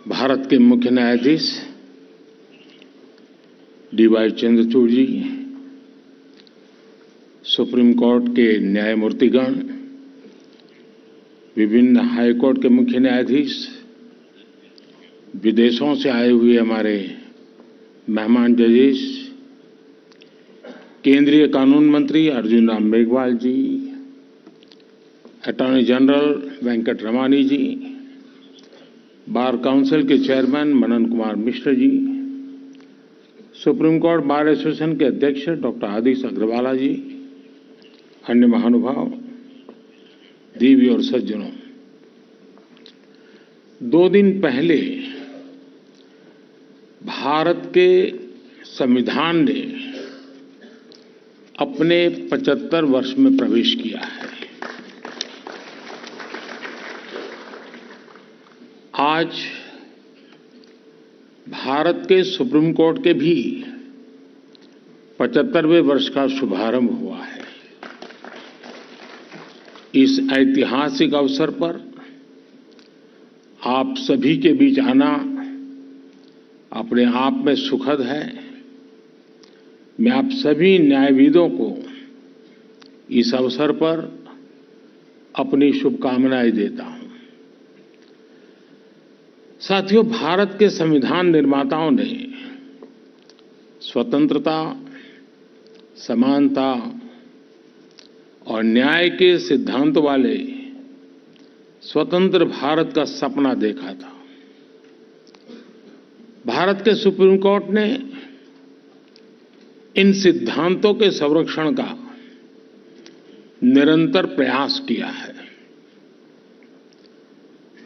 भारत के मुख्य न्यायाधीश डी.वाई. चंद्रचूड़ जी, सुप्रीम कोर्ट के न्यायमूर्तिगण, विभिन्न हाई कोर्ट के मुख्य न्यायाधीश, विदेशों से आए हुए हमारे मेहमान जजेस, केंद्रीय कानून मंत्री अर्जुन राम मेघवाल जी, अटॉर्नी जनरल वेंकट रमानी जी, बार काउंसिल के chairman Manan Kumar Mishra ji, supreme court bar association के अध्यक्ष डॉक्टर आदिश अग्रवाला जी, अन्य महानुभाव, देवी और सज्जनों, 2 दिन पहले भारत के संविधान ने अपने 75 वर्ष में प्रवेश किया है। आज भारत के सुप्रीम कोर्ट के भी 75वें वर्ष का शुभारंभ हुआ है। इस ऐतिहासिक अवसर पर आप सभी के बीच आना अपने आप में सुखद है। मैं आप सभी न्यायविदों को इस अवसर पर अपनी शुभकामनाएं देता हूं। साथियों, भारत के संविधान निर्माताओं ने स्वतंत्रता, समानता और न्याय के सिद्धांतों वाले स्वतंत्र भारत का सपना देखा था। भारत के सुप्रीम कोर्ट ने इन सिद्धांतों के संरक्षण का निरंतर प्रयास किया है।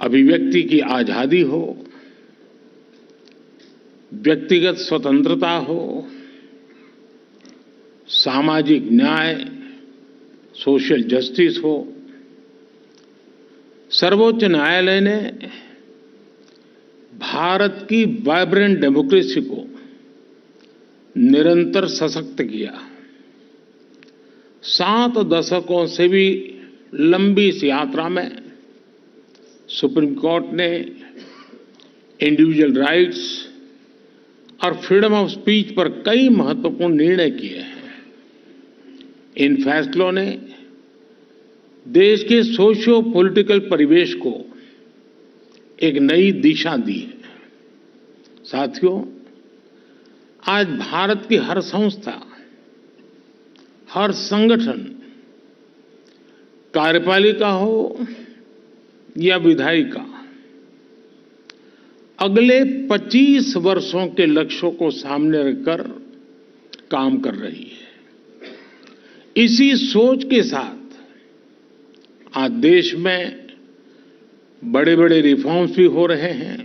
अभिव्यक्ति की आजादी हो, व्यक्तिगत स्वतंत्रता हो, सामाजिक न्याय, सोशल जस्टिस हो, सर्वोच्च न्यायालय ने भारत की वाइब्रेंट डेमोक्रेसी को निरंतर सशक्त किया। 7 दशकों से भी लंबी इस यात्रा में सुप्रीम कोर्ट ने इंडिविजुअल राइट्स और फ्रीडम ऑफ स्पीच पर कई महत्वपूर्ण निर्णय किए हैं। इन फैसलों ने देश के सोशियो पॉलिटिकल परिवेश को एक नई दिशा दी है। साथियों, आज भारत की हर संस्था, हर संगठन, कार्यपालिका हो या विधायिका, अगले 25 वर्षों के लक्ष्यों को सामने रखकर काम कर रही है। इसी सोच के साथ आज देश में बड़े बड़े रिफॉर्म्स भी हो रहे हैं।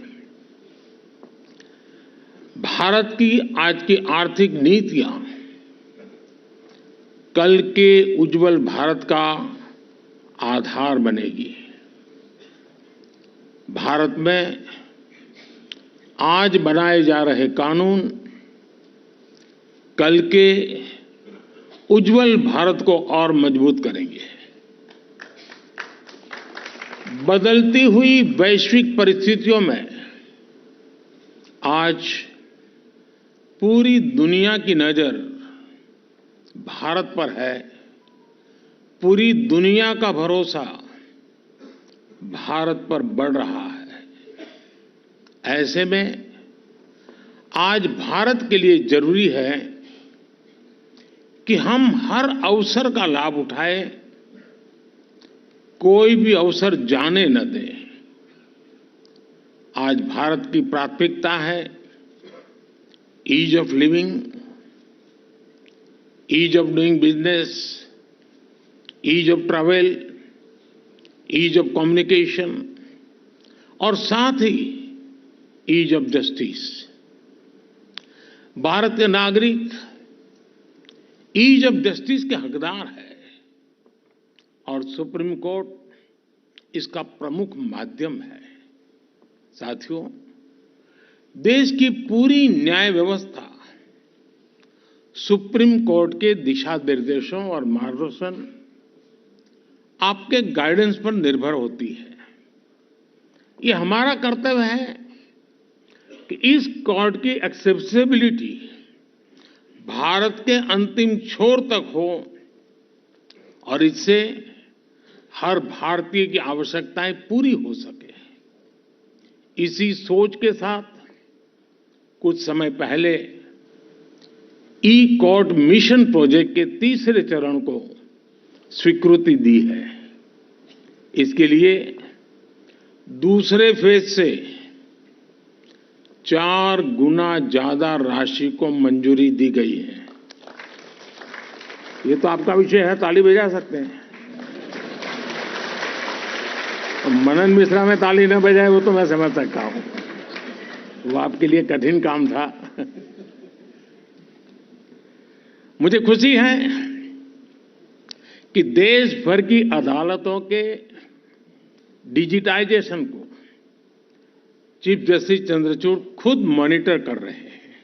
भारत की आज की आर्थिक नीतियां कल के उज्जवल भारत का आधार बनेगी। भारत में आज बनाए जा रहे कानून कल के उज्जवल भारत को और मजबूत करेंगे। बदलती हुई वैश्विक परिस्थितियों में आज पूरी दुनिया की नजर भारत पर है। पूरी दुनिया का भरोसा भारत पर बढ़ रहा है। ऐसे में आज भारत के लिए जरूरी है कि हम हर अवसर का लाभ उठाएं, कोई भी अवसर जाने न दें। आज भारत की प्राथमिकता है ease of living, ease of doing business, ease of travel, ease of communication और साथ ही ईज ऑफ जस्टिस। भारत के नागरिक ईज ऑफ जस्टिस के हकदार है और सुप्रीम कोर्ट इसका प्रमुख माध्यम है। साथियों, देश की पूरी न्याय व्यवस्था सुप्रीम कोर्ट के दिशा निर्देशों और मार्गदर्शन, आपके गाइडेंस पर निर्भर होती है। ये हमारा कर्तव्य है कि इस कोर्ट की एक्सेसिबिलिटी भारत के अंतिम छोर तक हो और इससे हर भारतीय की आवश्यकताएं पूरी हो सके। इसी सोच के साथ कुछ समय पहले ई कोर्ट मिशन प्रोजेक्ट के तीसरे चरण को स्वीकृति दी है। इसके लिए दूसरे फेज से 4 गुना ज्यादा राशि को मंजूरी दी गई है। ये तो आपका विषय है, ताली बजा सकते हैं। मनन मिश्रा में ताली न बजाए वो तो मैं समझ सकता हूं, वो आपके लिए कठिन काम था। मुझे खुशी है कि देश भर की अदालतों के डिजिटाइजेशन को चीफ जस्टिस चंद्रचूड़ खुद मॉनिटर कर रहे हैं।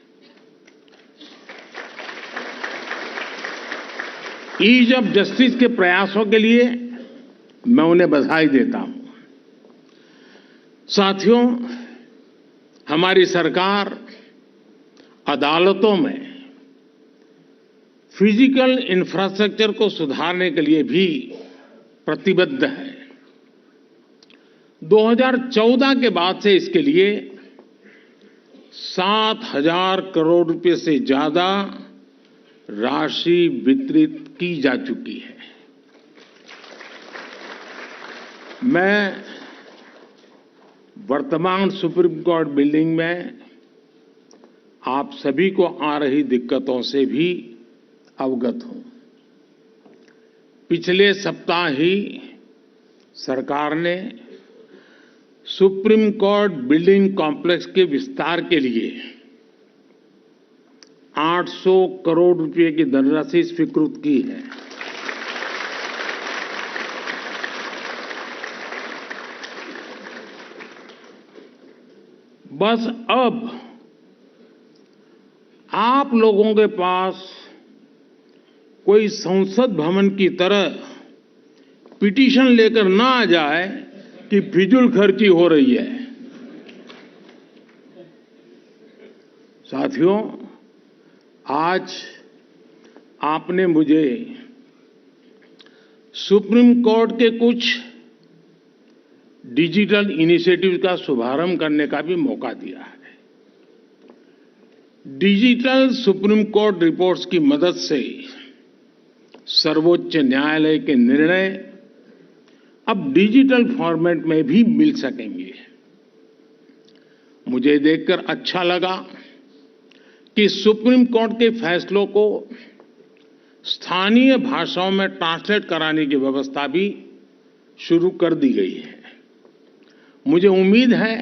ईज ऑफ जस्टिस के प्रयासों के लिए मैं उन्हें बधाई देता हूं। साथियों, हमारी सरकार अदालतों में फिजिकल इंफ्रास्ट्रक्चर को सुधारने के लिए भी प्रतिबद्ध है। 2014 के बाद से इसके लिए 7,000 करोड़ रुपए से ज्यादा राशि वितरित की जा चुकी है। मैं वर्तमान सुप्रीम कोर्ट बिल्डिंग में आप सभी को आ रही दिक्कतों से भी अवगत हूं। पिछले सप्ताह ही सरकार ने सुप्रीम कोर्ट बिल्डिंग कॉम्प्लेक्स के विस्तार के लिए 800 करोड़ रुपए की धनराशि स्वीकृत की है। बस अब आप लोगों के पास कोई संसद भवन की तरह पिटीशन लेकर ना आ जाए कि फिजूल खर्ची हो रही है। साथियों, आज आपने मुझे सुप्रीम कोर्ट के कुछ डिजिटल इनिशिएटिव का शुभारंभ करने का भी मौका दिया है। डिजिटल सुप्रीम कोर्ट रिपोर्ट्स की मदद से सर्वोच्च न्यायालय के निर्णय अब डिजिटल फॉर्मेट में भी मिल सकेंगे। मुझे देखकर अच्छा लगा कि सुप्रीम कोर्ट के फैसलों को स्थानीय भाषाओं में ट्रांसलेट कराने की व्यवस्था भी शुरू कर दी गई है। मुझे उम्मीद है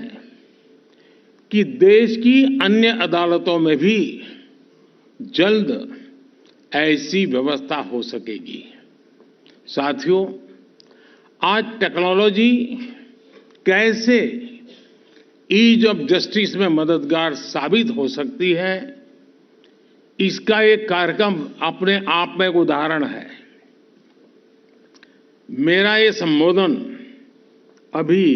कि देश की अन्य अदालतों में भी जल्द ऐसी व्यवस्था हो सकेगी। साथियों, आज टेक्नोलॉजी कैसे ईज ऑफ जस्टिस में मददगार साबित हो सकती है, इसका एक कार्यक्रम अपने आप में एक उदाहरण है। मेरा ये संबोधन अभी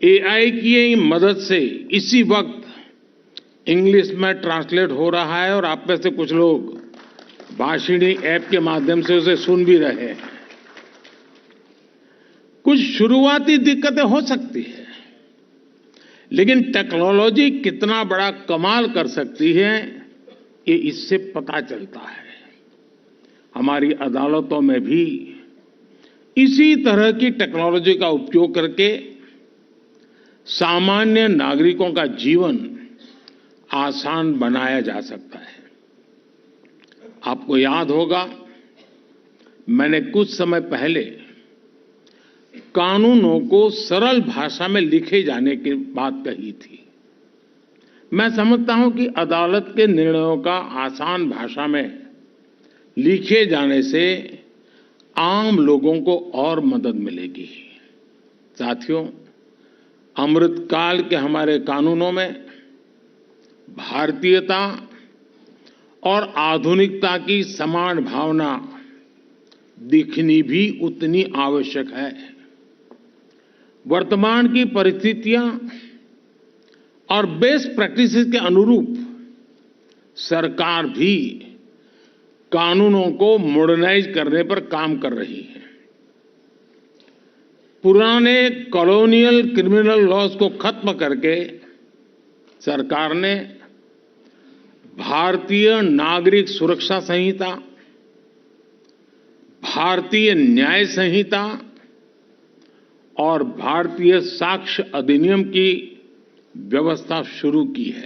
एआई की मदद से इसी वक्त इंग्लिश में ट्रांसलेट हो रहा है और आप में से कुछ लोग भाषिणी ऐप के माध्यम से उसे सुन भी रहे हैं। कुछ शुरुआती दिक्कतें हो सकती है, लेकिन टेक्नोलॉजी कितना बड़ा कमाल कर सकती है ये इससे पता चलता है। हमारी अदालतों में भी इसी तरह की टेक्नोलॉजी का उपयोग करके सामान्य नागरिकों का जीवन आसान बनाया जा सकता है। आपको याद होगा, मैंने कुछ समय पहले कानूनों को सरल भाषा में लिखे जाने की बात कही थी। मैं समझता हूं कि अदालत के निर्णयों का आसान भाषा में लिखे जाने से आम लोगों को और मदद मिलेगी। साथियों, अमृतकाल के हमारे कानूनों में भारतीयता और आधुनिकता की समान भावना दिखनी भी उतनी आवश्यक है। वर्तमान की परिस्थितियां और बेस्ट प्रैक्टिसेस के अनुरूप सरकार भी कानूनों को मॉडर्नाइज करने पर काम कर रही है। पुराने कॉलोनियल क्रिमिनल लॉज को खत्म करके सरकार ने भारतीय नागरिक सुरक्षा संहिता, भारतीय न्याय संहिता और भारतीय साक्ष्य अधिनियम की व्यवस्था शुरू की है।